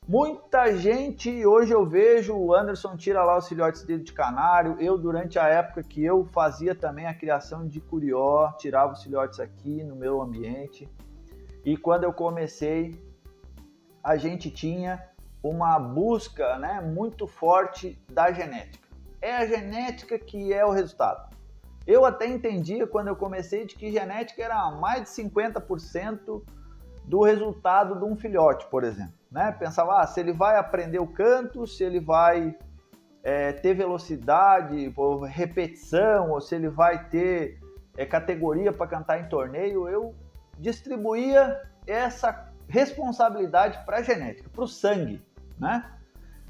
Muita gente, hoje eu vejo, o Anderson tira lá os filhotes dele de canário, eu durante a época que eu fazia também a criação de curió, tirava os filhotes aqui no meu ambiente, e quando eu comecei, a gente tinha uma busca, né, muito forte da genética. É a genética que é o resultado. Eu até entendia quando eu comecei de que genética era mais de 50% do resultado de um filhote, por exemplo. Né? Pensava, se ele vai aprender o canto, se ele vai ter velocidade, repetição, ou se ele vai ter categoria para cantar em torneio, eu distribuía essa responsabilidade para a genética, para o sangue, né?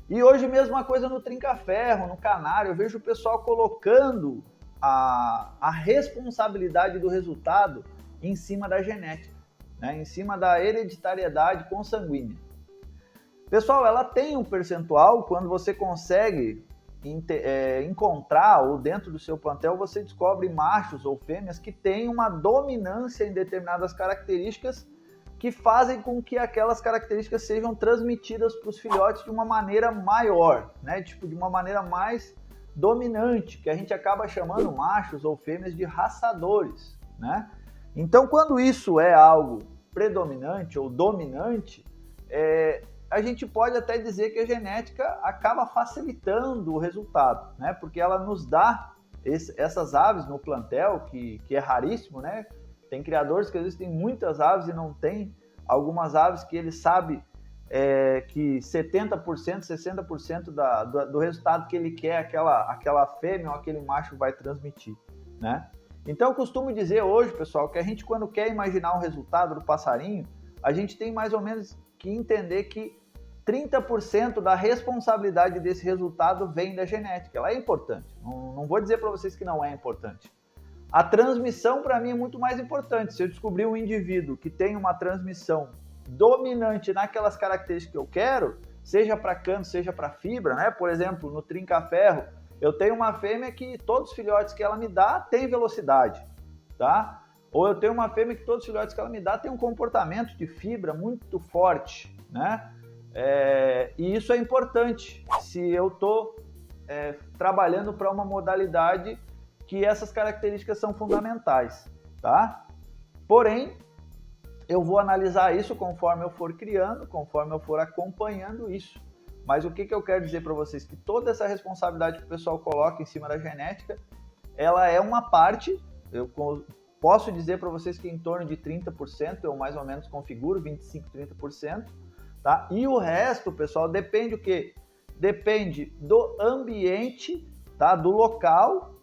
E hoje mesma coisa no trinca-ferro, no canário, eu vejo o pessoal colocando a responsabilidade do resultado em cima da genética, né? Em cima da hereditariedade consanguínea. Pessoal, ela tem um percentual, quando você consegue encontrar, ou dentro do seu plantel, você descobre machos ou fêmeas que têm uma dominância em determinadas características que fazem com que aquelas características sejam transmitidas para os filhotes de uma maneira maior, né? Tipo, de uma maneira mais dominante, que a gente acaba chamando machos ou fêmeas de raçadores, né? Então, quando isso é algo predominante ou dominante, a gente pode até dizer que a genética acaba facilitando o resultado, né? Porque ela nos dá essas aves no plantel, que é raríssimo, né? Tem criadores que às vezes têm muitas aves e não tem algumas aves que ele sabe que 70%, 60% do resultado que ele quer aquela fêmea ou aquele macho vai transmitir, né? Então eu costumo dizer hoje, pessoal, que a gente quando quer imaginar o resultado do passarinho, a gente tem mais ou menos que entender que 30% da responsabilidade desse resultado vem da genética. Ela é importante, não vou dizer para vocês que não é importante. A transmissão para mim é muito mais importante. Se eu descobrir um indivíduo que tem uma transmissão dominante naquelas características que eu quero, seja para canto, seja para fibra, né? Por exemplo, no trinca-ferro, eu tenho uma fêmea que todos os filhotes que ela me dá têm velocidade, tá? Ou eu tenho uma fêmea que todos os filhotes que ela me dá têm um comportamento de fibra muito forte, né? E isso é importante se eu estou trabalhando para uma modalidade que essas características são fundamentais, tá? Porém, eu vou analisar isso conforme eu for criando, conforme eu for acompanhando isso. Mas o que eu quero dizer para vocês? Que toda essa responsabilidade que o pessoal coloca em cima da genética, ela é uma parte, eu posso dizer para vocês que em torno de 30%, eu mais ou menos configuro 25%, 30%, tá? E o resto, pessoal, depende o quê? Depende do ambiente, tá? Do local,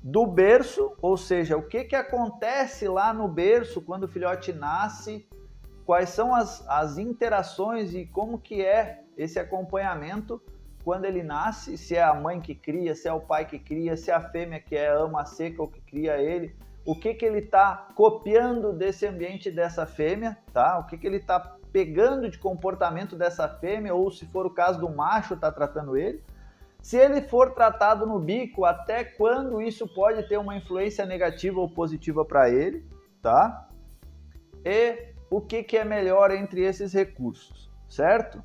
do berço, ou seja, o que acontece lá no berço quando o filhote nasce, quais são as interações e como que é esse acompanhamento quando ele nasce, se é a mãe que cria, se é o pai que cria, se é a fêmea que é ama seca ou que cria ele, o que ele está copiando desse ambiente dessa fêmea, tá? O que ele está pegando de comportamento dessa fêmea, ou se for o caso do macho, está tratando ele. Se ele for tratado no bico, até quando isso pode ter uma influência negativa ou positiva para ele, tá? E o que é melhor entre esses recursos, certo?